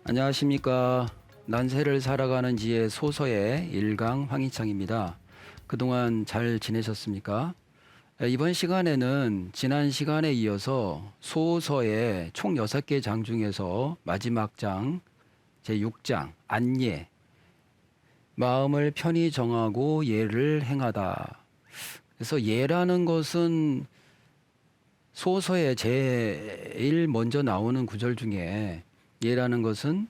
안녕하십니까. 난세를 살아가는 지의 소서의 일강 황희창입니다. 그동안 잘 지내셨습니까? 이번 시간에는 지난 시간에 이어서 소서의 총 6개 장 중에서 마지막 장 제6장 안예, 마음을 편히 정하고 예를 행하다. 그래서 예라는 것은 소서의 제일 먼저 나오는 구절 중에 예라는 것은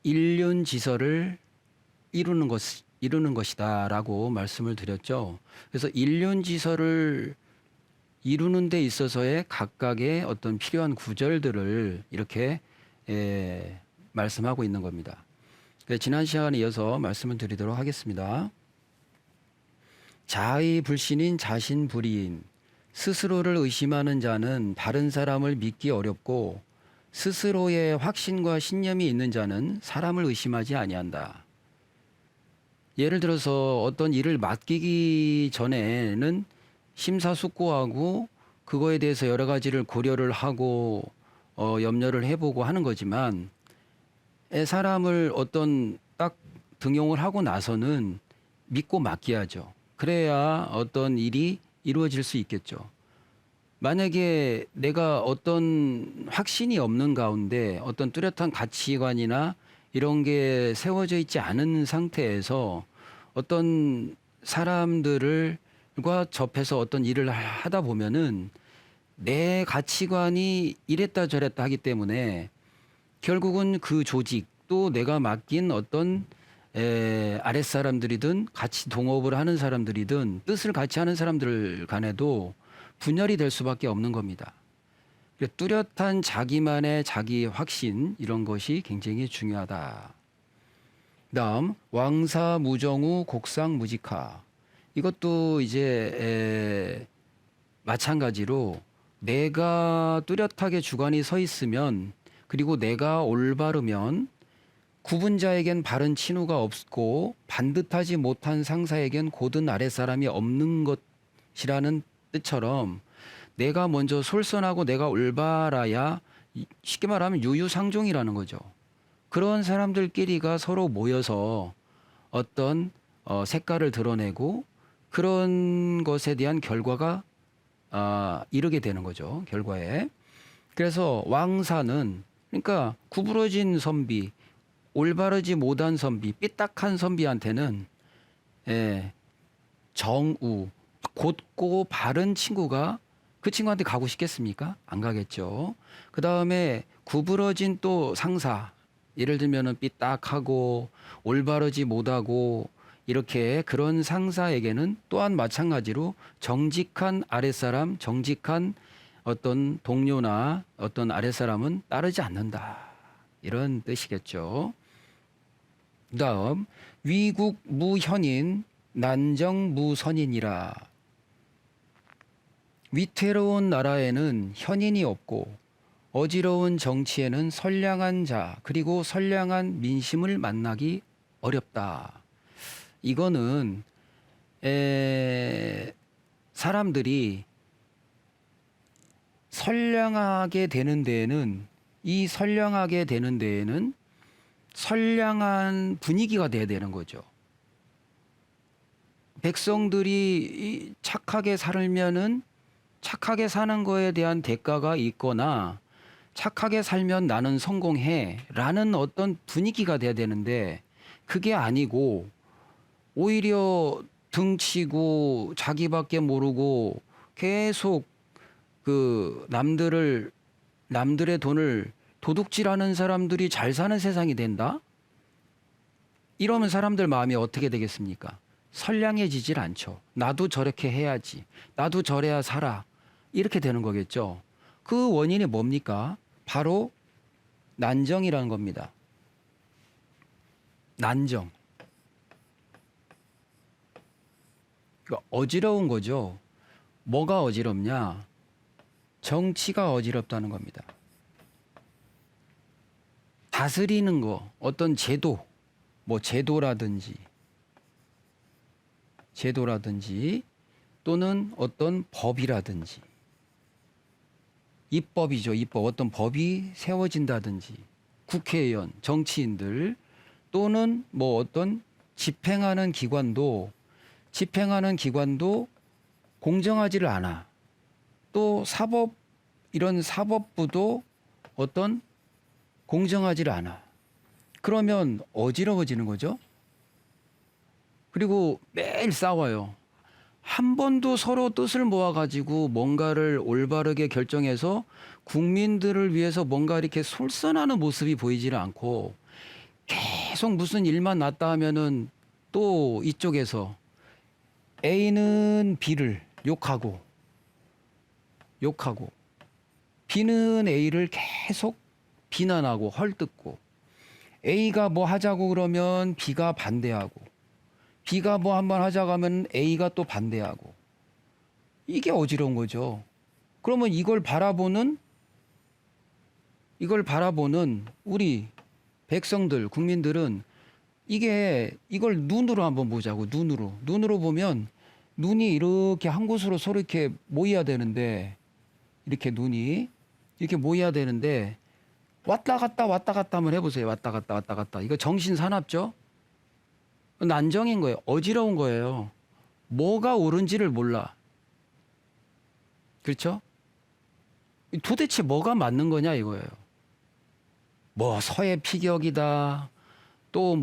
일륜지서를 이루는 것이다라고 말씀을 드렸죠. 그래서 일륜지서를 이루는 데 있어서의 각각의 어떤 필요한 구절들을 이렇게 말씀하고 있는 겁니다. 지난 시간에 이어서 말씀을 드리도록 하겠습니다. 자의 불신인 자신 불이인 스스로를 의심하는 자는 다른 사람을 믿기 어렵고 스스로의 확신과 신념이 있는 자는 사람을 의심하지 아니한다. 예를 들어서 어떤 일을 맡기기 전에는 심사숙고하고 그거에 대해서 여러 가지를 고려를 하고 염려를 해보고 하는 거지만 사람을 어떤 딱 등용을 하고 나서는 믿고 맡겨야죠. 그래야 어떤 일이 이루어질 수 있겠죠. 만약에 내가 어떤 확신이 없는 가운데 어떤 뚜렷한 가치관이나 이런 게 세워져 있지 않은 상태에서 어떤 사람들과 접해서 어떤 일을 하다 보면은 내 가치관이 이랬다 저랬다 하기 때문에 결국은 그 조직 또 내가 맡긴 어떤 아랫사람들이든 같이 동업을 하는 사람들이든 뜻을 같이 하는 사람들 간에도 분열이 될 수밖에 없는 겁니다. 뚜렷한 자기만의 자기 확신 이런 것이 굉장히 중요하다. 그다음 왕사무정우 곡상무직하 이것도 이제 마찬가지로 내가 뚜렷하게 주관이 서 있으면 그리고 내가 올바르면 구분자에겐 바른 친후가 없고 반듯하지 못한 상사에겐 고든 아랫사람이 없는 것이라는 뜻처럼 내가 먼저 솔선하고 내가 올바라야 쉽게 말하면 유유상종이라는 거죠. 그런 사람들끼리가 서로 모여서 어떤 색깔을 드러내고 그런 것에 대한 결과가 이르게 되는 거죠. 결과에. 그래서 왕사는 그러니까 구부러진 선비, 올바르지 못한 선비, 삐딱한 선비한테는 정우, 곧고 바른 친구가 그 친구한테 가고 싶겠습니까? 안 가겠죠. 그 다음에 구부러진 또 상사, 예를 들면은 삐딱하고 올바르지 못하고 이렇게 그런 상사에게는 또한 마찬가지로 정직한 아랫사람, 정직한 어떤 동료나 어떤 아랫사람은 따르지 않는다. 이런 뜻이겠죠. 그 다음 위국 무현인 난정 무선인이라. 위태로운 나라에는 현인이 없고 어지러운 정치에는 선량한 자 그리고 선량한 민심을 만나기 어렵다. 이거는 사람들이 선량하게 되는 데에는 선량한 분위기가 돼야 되는 거죠. 백성들이 착하게 살면은 착하게 사는 거에 대한 대가가 있거나 착하게 살면 나는 성공해 라는 어떤 분위기가 돼야 되는데 그게 아니고 오히려 등치고 자기밖에 모르고 계속 그 남들의 돈을 도둑질하는 사람들이 잘 사는 세상이 된다? 이러면 사람들 마음이 어떻게 되겠습니까? 선량해지질 않죠. 나도 저렇게 해야지. 나도 저래야 살아. 이렇게 되는 거겠죠. 그 원인이 뭡니까? 바로 난정이라는 겁니다. 난정. 그러니까 어지러운 거죠. 뭐가 어지럽냐? 정치가 어지럽다는 겁니다. 다스리는 거, 어떤 제도, 뭐 제도라든지 또는 어떤 법이라든지 입법이죠. 입법. 어떤 법이 세워진다든지 국회의원, 정치인들 또는 뭐 어떤 집행하는 기관도 공정하지를 않아. 또 이런 사법부도 어떤 공정하지를 않아. 그러면 어지러워지는 거죠. 그리고 매일 싸워요. 한 번도 서로 뜻을 모아가지고 뭔가를 올바르게 결정해서 국민들을 위해서 뭔가 이렇게 솔선하는 모습이 보이지를 않고 계속 무슨 일만 났다 하면은 또 이쪽에서 A는 B를 욕하고 B는 A를 계속 비난하고 헐뜯고 A가 뭐 하자고 그러면 B가 반대하고 B가 뭐 한번 하자고 하면 A가 또 반대하고 이게 어지러운 거죠. 그러면 이걸 바라보는 우리 백성들, 국민들은 이걸 눈으로 한번 보자고. 눈으로 보면 눈이 이렇게 한 곳으로 서로 이렇게 모여야 되는데 눈이 이렇게 모여야 되는데 왔다 갔다 한번 해보세요. 왔다 갔다. 이거 정신 사납죠? 난정인 거예요. 어지러운 거예요. 뭐가 옳은지를 몰라. 그렇죠? 도대체 뭐가 맞는 거냐 이거예요. 뭐 서해 피격이다. 또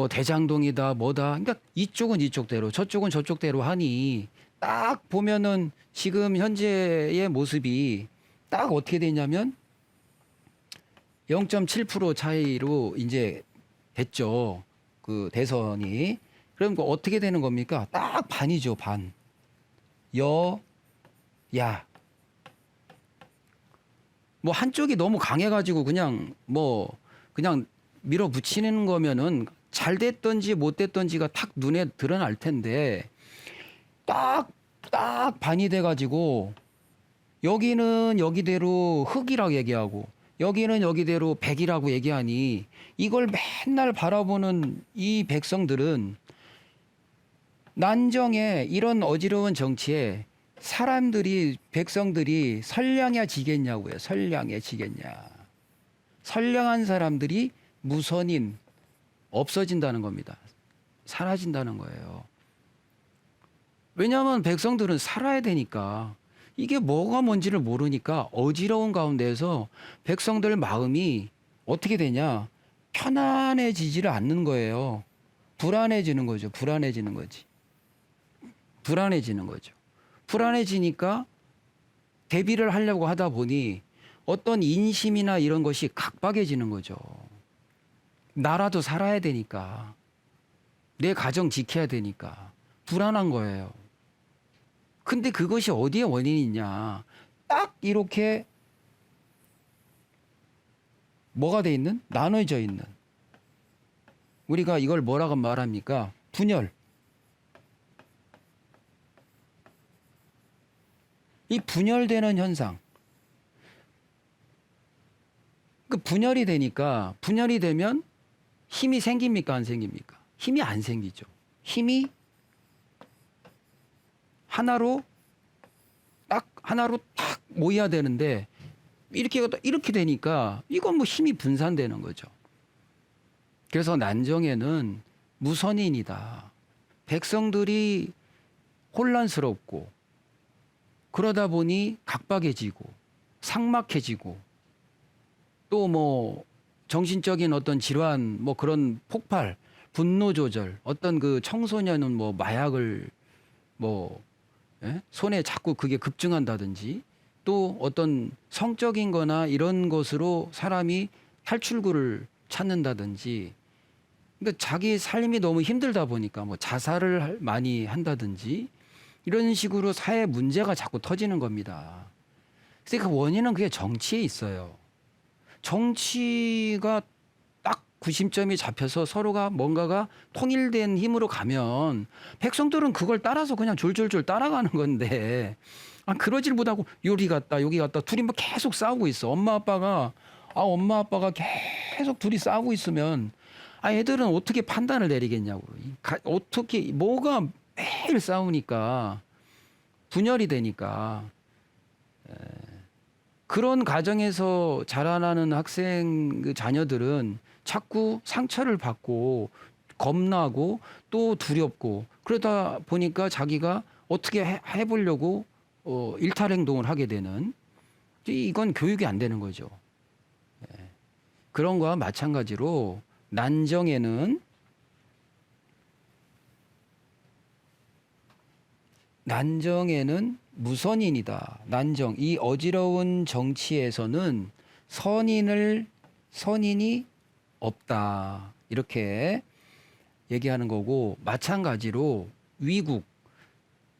대장동이다. 뭐다. 그러니까 이쪽은 이쪽대로, 저쪽은 저쪽대로 하니 딱 보면은 지금 현재의 모습이 딱 어떻게 되냐면 0.7% 차이로 이제 됐죠. 그 대선이. 그럼 어떻게 되는 겁니까? 딱 반이죠, 반. 야. 뭐 한쪽이 너무 강해가지고 그냥 밀어붙이는 거면은 잘 됐던지 못 됐던지가 탁 눈에 드러날 텐데 딱 반이 돼가지고 여기는 여기대로 흑이라고 얘기하고 여기는 여기대로 백이라고 얘기하니 이걸 맨날 바라보는 이 백성들은 이런 어지러운 정치에 백성들이 선량해 지겠냐고요. 선량해 지겠냐. 선량한 사람들이 무선인 없어진다는 겁니다. 사라진다는 거예요. 왜냐하면 백성들은 살아야 되니까 이게 뭐가 뭔지를 모르니까 어지러운 가운데에서 백성들 마음이 어떻게 되냐. 편안해지지를 않는 거예요. 불안해지는 거죠. 불안해지는 거죠. 불안해지니까 대비를 하려고 하다 보니 어떤 인심이나 이런 것이 각박해지는 거죠. 나라도 살아야 되니까. 내 가정 지켜야 되니까. 불안한 거예요. 근데 그것이 어디에 원인이 있냐. 딱 이렇게 뭐가 돼 있는? 나눠져 있는. 우리가 이걸 뭐라고 말합니까? 분열. 이 분열되는 현상. 그 분열이 되면 힘이 생깁니까? 안 생깁니까? 힘이 안 생기죠. 힘이 하나로 딱 모여야 되는데 이렇게 되니까 이건 뭐 힘이 분산되는 거죠. 그래서 난정에는 무선인이다. 백성들이 혼란스럽고 그러다 보니 각박해지고 삭막해지고 또 뭐 정신적인 어떤 질환 뭐 그런 폭발, 분노 조절, 어떤 그 청소년은 뭐 마약을 손에 자꾸 그게 급증한다든지 또 어떤 성적인 거나 이런 것으로 사람이 탈출구를 찾는다든지 그러니까 자기 삶이 너무 힘들다 보니까 뭐 자살을 많이 한다든지 이런 식으로 사회 문제가 자꾸 터지는 겁니다. 그래서 그 원인은 그게 정치에 있어요. 정치가 딱 구심점이 잡혀서 서로가 뭔가가 통일된 힘으로 가면 백성들은 그걸 따라서 그냥 졸졸졸 따라가는 건데 그러질 못하고 여기 갔다 둘이 뭐 계속 싸우고 있어. 엄마 아빠가 계속 둘이 싸우고 있으면 애들은 어떻게 판단을 내리겠냐고. 어떻게 뭐가 매일 싸우니까 분열이 되니까 그런 가정에서 자라나는 학생 그 자녀들은 자꾸 상처를 받고 겁나고 또 두렵고 그러다 보니까 자기가 어떻게 해보려고 일탈 행동을 하게 되는, 이건 교육이 안 되는 거죠. 그런 거와 마찬가지로 난정에는 무선인이다. 난정, 이 어지러운 정치에서는 선인이 없다. 이렇게 얘기하는 거고, 마찬가지로 위국,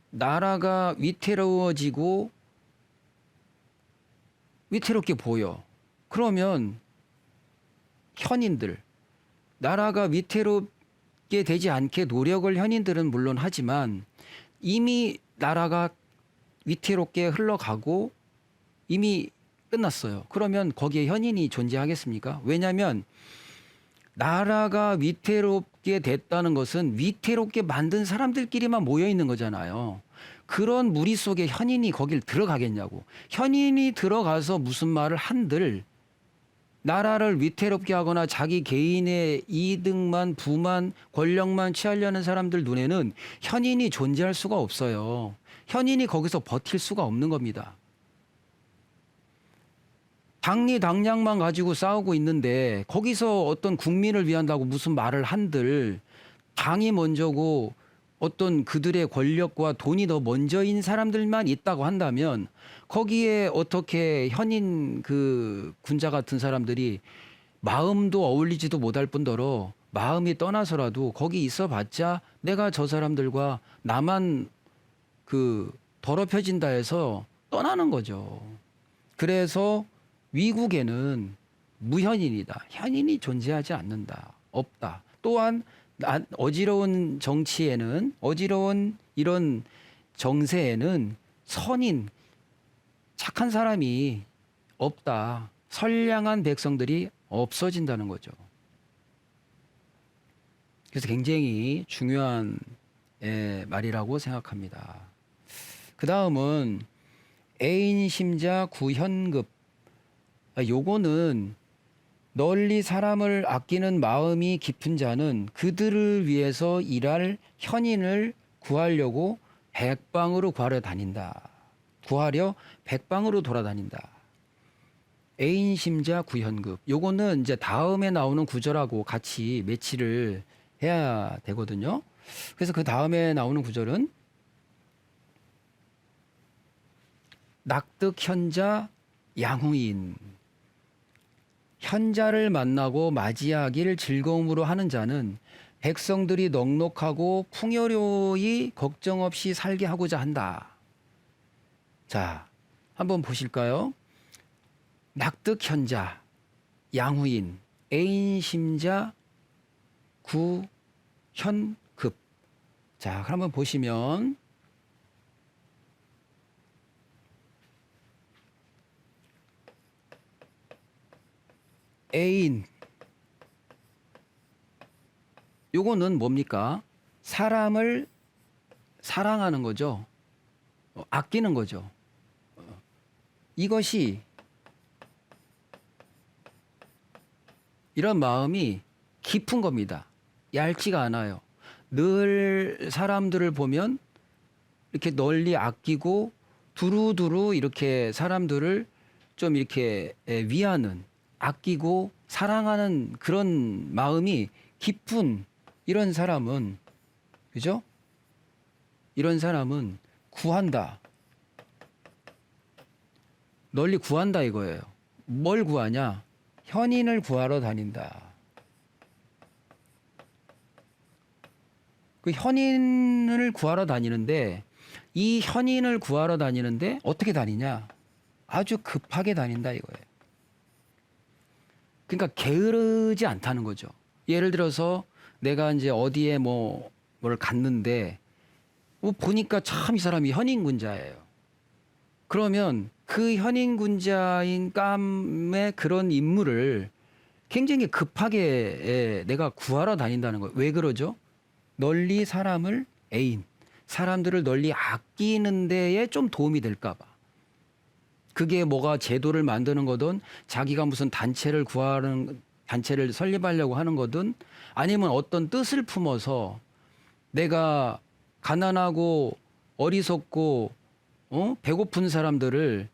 나라가 위태롭게 보여. 그러면 현인들, 나라가 위태롭게 되지 않게 노력을 현인들은 물론 하지만 이미 나라가 위태롭게 흘러가고 이미 끝났어요. 그러면 거기에 현인이 존재하겠습니까? 왜냐하면 나라가 위태롭게 됐다는 것은 위태롭게 만든 사람들끼리만 모여 있는 거잖아요. 그런 무리 속에 현인이 거길 들어가겠냐고. 현인이 들어가서 무슨 말을 한들 나라를 위태롭게 하거나 자기 개인의 이득만, 부만, 권력만 취하려는 사람들 눈에는 현인이 존재할 수가 없어요. 현인이 거기서 버틸 수가 없는 겁니다. 당리 당량만 가지고 싸우고 있는데 거기서 어떤 국민을 위한다고 무슨 말을 한들 당이 먼저고 어떤 그들의 권력과 돈이 더 먼저인 사람들만 있다고 한다면 거기에 어떻게 현인 그 군자 같은 사람들이 마음도 어울리지도 못할 뿐더러 마음이 떠나서라도 거기 있어봤자 내가 저 사람들과 나만 그 더럽혀진다 해서 떠나는 거죠. 그래서 위국에는 무현인이다. 현인이 존재하지 않는다. 없다. 또한 어지러운 정치에는, 어지러운 이런 정세에는 선인, 착한 사람이 없다. 선량한 백성들이 없어진다는 거죠. 그래서 굉장히 중요한 말이라고 생각합니다. 그 다음은 애인심자 구현급. 요거는 널리 사람을 아끼는 마음이 깊은 자는 그들을 위해서 일할 현인을 구하려고 백방으로 백방으로 돌아다닌다. 애인심자 구현급. 요거는 이제 다음에 나오는 구절하고 같이 매치를 해야 되거든요. 그래서 그 다음에 나오는 구절은 낙득현자 양후인. 현자를 만나고 맞이하기를 즐거움으로 하는 자는 백성들이 넉넉하고 풍요로이 걱정 없이 살게 하고자 한다. 자, 한번 보실까요? 낙득현자, 양후인, 애인심자, 구현급. 자, 그럼 한번 보시면 애인, 요거는 뭡니까? 사람을 사랑하는 거죠. 아끼는 거죠. 이것이, 이런 마음이 깊은 겁니다. 얇지가 않아요. 늘 사람들을 보면 이렇게 널리 아끼고 두루두루 이렇게 사람들을 좀 이렇게 위하는, 아끼고 사랑하는 그런 마음이 깊은 이런 사람은, 그죠? 이런 사람은 구한다. 널리 구한다 이거예요. 뭘 구하냐? 현인을 구하러 다닌다. 그 현인을 구하러 다니는데, 이 현인을 구하러 다니는데 어떻게 다니냐? 아주 급하게 다닌다 이거예요. 그러니까 게으르지 않다는 거죠. 예를 들어서 내가 이제 어디에 뭘 갔는데 보니까 참 이 사람이 현인군자예요. 그러면 그 현인군자인 깜의 그런 인물을 굉장히 급하게 내가 구하러 다닌다는 거예요. 왜 그러죠? 널리 사람을 사람들을 널리 아끼는 데에 좀 도움이 될까 봐. 그게 뭐가 제도를 만드는 거든 자기가 무슨 단체를 설립하려고 하는 거든 아니면 어떤 뜻을 품어서 내가 가난하고 어리석고 배고픈 사람들을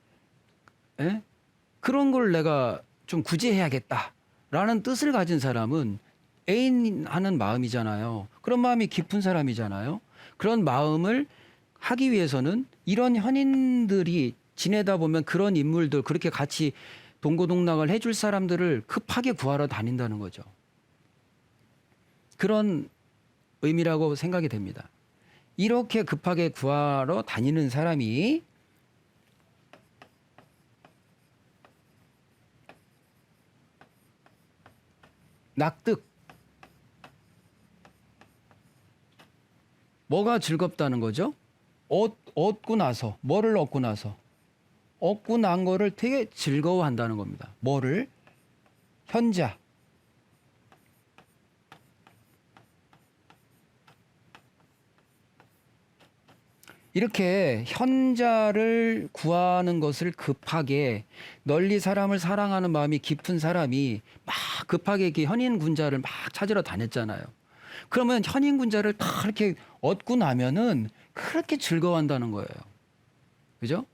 그런 걸 내가 좀 구제해야겠다라는 뜻을 가진 사람은 애인하는 마음이잖아요. 그런 마음이 깊은 사람이잖아요. 그런 마음을 하기 위해서는 이런 현인들이 지내다 보면 그런 인물들 그렇게 같이 동고동락을 해줄 사람들을 급하게 구하러 다닌다는 거죠. 그런 의미라고 생각이 됩니다. 이렇게 급하게 구하러 다니는 사람이 낙득. 뭐가 즐겁다는 거죠? 얻고 나서, 뭐를 얻고 나서? 얻고 난 거를 되게 즐거워한다는 겁니다. 뭐를? 현자. 이렇게 현자를 구하는 것을 급하게 널리 사람을 사랑하는 마음이 깊은 사람이 막 급하게 이렇게 현인군자를 막 찾으러 다녔잖아요. 그러면 현인군자를 다 이렇게 얻고 나면은 그렇게 즐거워한다는 거예요. 그죠?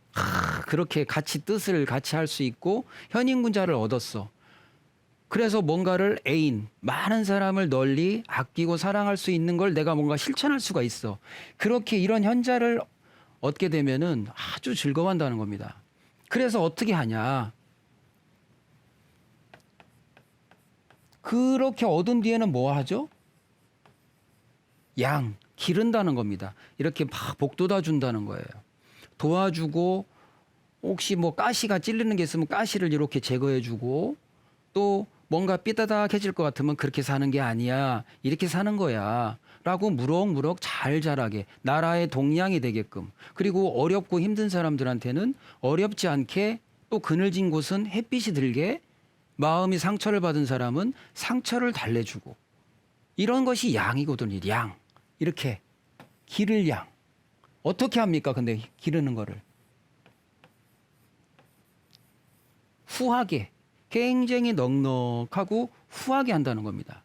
그렇게 뜻을 같이 할 수 있고 현인군자를 얻었어. 그래서 뭔가를 많은 사람을 널리 아끼고 사랑할 수 있는 걸 내가 뭔가 실천할 수가 있어. 그렇게 이런 현자를 얻게 되면은 아주 즐거워한다는 겁니다. 그래서 어떻게 하냐? 그렇게 얻은 뒤에는 뭐 하죠? 기른다는 겁니다. 이렇게 막 복돋아 준다는 거예요. 도와주고 혹시 뭐 가시가 찔리는 게 있으면 가시를 이렇게 제거해 주고 또 뭔가 삐딱해질 것 같으면 그렇게 사는 게 아니야. 이렇게 사는 거야. 라고 무럭무럭 잘 자라게 나라의 동량이 되게끔 그리고 어렵고 힘든 사람들한테는 어렵지 않게 또 그늘진 곳은 햇빛이 들게 마음이 상처를 받은 사람은 상처를 달래주고 이런 것이 양이거든요. 이렇게 기를 어떻게 합니까? 근데 기르는 거를 후하게 굉장히 넉넉하고 후하게 한다는 겁니다.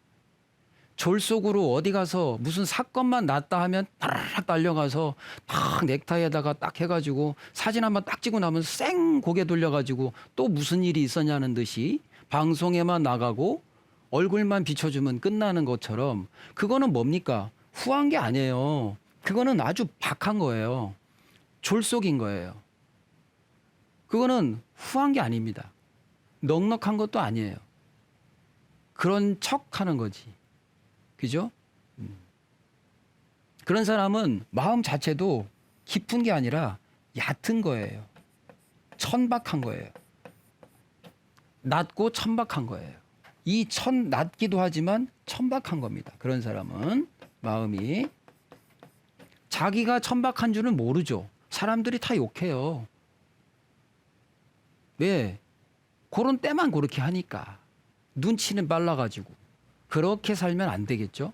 졸 속으로 어디 가서 무슨 사건만 났다 하면 따라락 달려가서 딱 넥타이에다가 딱 해가지고 사진 한번 딱 찍고 나면 쌩 고개 돌려가지고 또 무슨 일이 있었냐는 듯이 방송에만 나가고 얼굴만 비춰주면 끝나는 것처럼 그거는 뭡니까? 후한 게 아니에요. 그거는 아주 박한 거예요. 졸속인 거예요. 그거는 후한 게 아닙니다. 넉넉한 것도 아니에요. 그런 척 하는 거지. 그죠? 그런 사람은 마음 자체도 깊은 게 아니라 얕은 거예요. 천박한 거예요. 낮고 천박한 거예요. 낮기도 하지만 천박한 겁니다. 그런 사람은 마음이 자기가 천박한 줄은 모르죠. 사람들이 다 욕해요. 왜? 그런 때만 그렇게 하니까. 눈치는 빨라가지고. 그렇게 살면 안 되겠죠?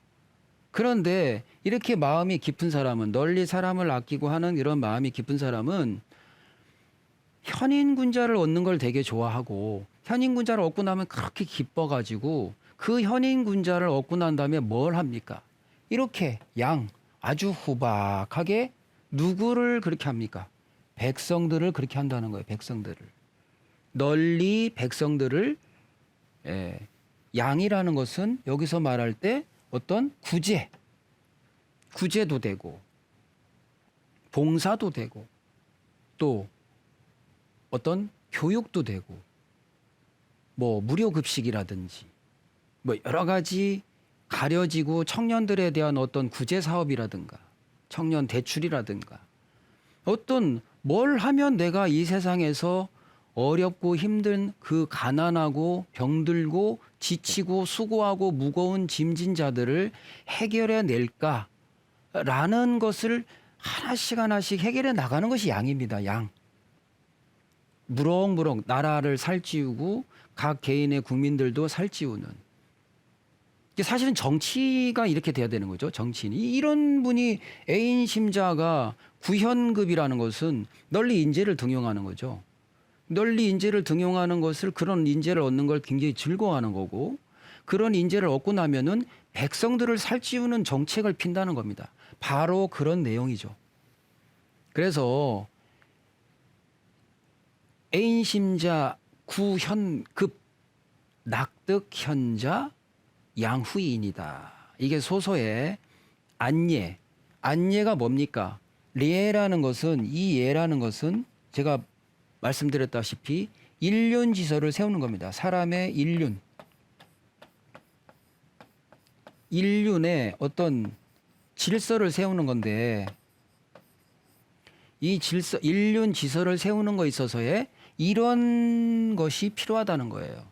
그런데 이렇게 마음이 깊은 사람은 널리 사람을 아끼고 하는 이런 마음이 깊은 사람은 현인군자를 얻는 걸 되게 좋아하고 현인군자를 얻고 나면 그렇게 기뻐가지고 그 현인군자를 얻고 난 다음에 뭘 합니까? 이렇게 아주 후박하게 누구를 그렇게 합니까? 백성들을 그렇게 한다는 거예요. 백성들을. 널리 백성들을 양이라는 것은 여기서 말할 때 어떤 구제도 되고 봉사도 되고 또 어떤 교육도 되고 뭐 무료급식이라든지 뭐 여러 가지 가려지고 청년들에 대한 어떤 구제 사업이라든가 청년 대출이라든가 어떤 뭘 하면 내가 이 세상에서 어렵고 힘든 그 가난하고 병들고 지치고 수고하고 무거운 짐진 자들을 해결해 낼까라는 것을 하나씩 해결해 나가는 것이 양입니다. 무럭무럭 나라를 살찌우고 각 개인의 국민들도 살찌우는. 사실은 정치가 이렇게 돼야 되는 거죠. 정치인이. 이런 분이 애인심자가 구현급이라는 것은 널리 인재를 등용하는 거죠. 널리 인재를 등용하는 것을 그런 인재를 얻는 걸 굉장히 즐거워하는 거고 그런 인재를 얻고 나면은 백성들을 살찌우는 정책을 핀다는 겁니다. 바로 그런 내용이죠. 그래서 애인심자 구현급 낙득현자 양후이인이다. 이게 소서의 안예. 안예가 뭡니까? 예라는 것은 이 예라는 것은 제가 말씀드렸다시피 일륜지서를 세우는 겁니다. 사람의 일륜. 일륜의 어떤 질서를 세우는 건데 이 질서, 일륜 지서를 세우는 거에 있어서의 이런 것이 필요하다는 거예요.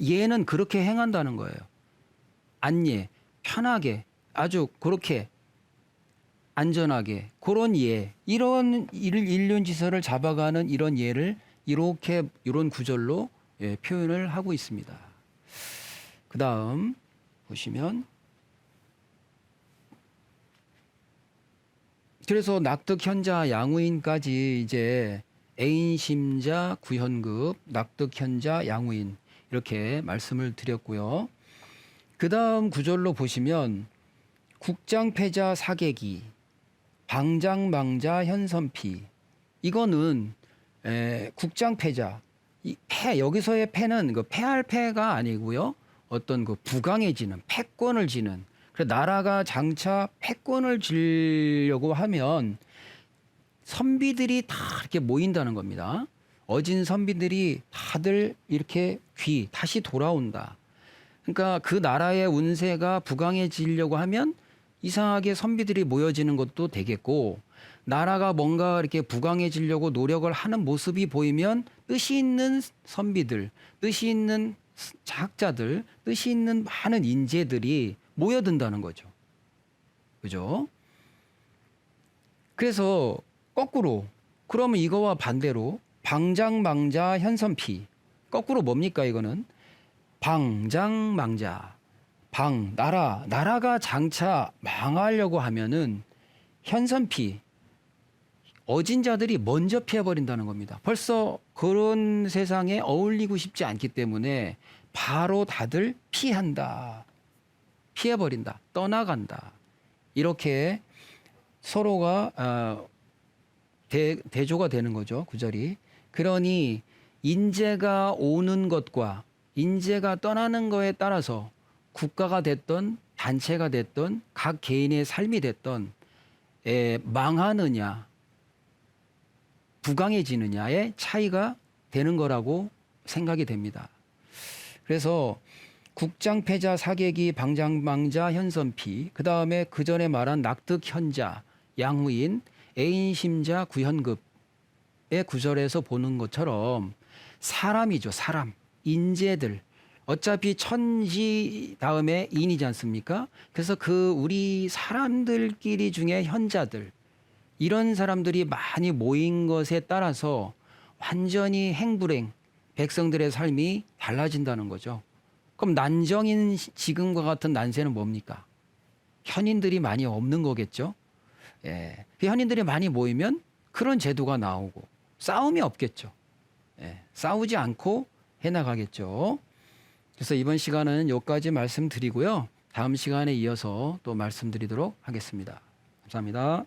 예는 그렇게 행한다는 거예요. 안예, 편하게, 아주 그렇게 안전하게 그런 예, 이런 일륜 지서를 잡아가는 이런 예를 이렇게 이런 구절로 표현을 하고 있습니다. 그 다음 보시면 그래서 낙득현자 양우인까지 이제 애인심자 구현급 낙득현자 양우인 이렇게 말씀을 드렸고요. 그 다음 구절로 보시면 국장패자 사객이 방장망자 현선피 이거는 국장패자 이 패 여기서의 패는 그 패할 패가 아니고요. 어떤 그 부강해지는 패권을 지는 그래서 나라가 장차 패권을 쥐려고 하면 선비들이 다 이렇게 모인다는 겁니다. 어진 선비들이 다들 이렇게 다시 돌아온다. 그러니까 그 나라의 운세가 부강해지려고 하면 이상하게 선비들이 모여지는 것도 되겠고 나라가 뭔가 이렇게 부강해지려고 노력을 하는 모습이 보이면 뜻이 있는 선비들, 뜻이 있는 학자들, 뜻이 있는 많은 인재들이 모여든다는 거죠. 그죠? 그래서 거꾸로 그러면 이거와 반대로 방장망자 현선피 거꾸로 뭡니까 이거는 방장망자 나라가 장차 망하려고 하면은 현선피 어진 자들이 먼저 피해버린다는 겁니다. 벌써 그런 세상에 어울리고 싶지 않기 때문에 바로 다들 피해버린다, 떠나간다. 이렇게 서로가 대조가 되는 거죠. 구절이. 그러니 인재가 오는 것과 인재가 떠나는 거에 따라서 국가가 됐던 단체가 됐던 각 개인의 삶이 됐던 망하느냐 부강해지느냐의 차이가 되는 거라고 생각이 됩니다. 그래서 국장패자 사객이 방장망자 현선피 그 다음에 그 전에 말한 낙득현자 양후인 애인심자 구현급의 구절에서 보는 것처럼 사람이죠. 사람 인재들 어차피 천지 다음에 인이지 않습니까? 그래서 그 우리 사람들끼리 중에 현자들 이런 사람들이 많이 모인 것에 따라서 완전히 행불행 백성들의 삶이 달라진다는 거죠. 그럼 난정인 지금과 같은 난세는 뭡니까? 현인들이 많이 없는 거겠죠. 예. 그 현인들이 많이 모이면 그런 제도가 나오고 싸움이 없겠죠. 예. 싸우지 않고 해나가겠죠. 그래서 이번 시간은 여기까지 말씀드리고요. 다음 시간에 이어서 또 말씀드리도록 하겠습니다. 감사합니다.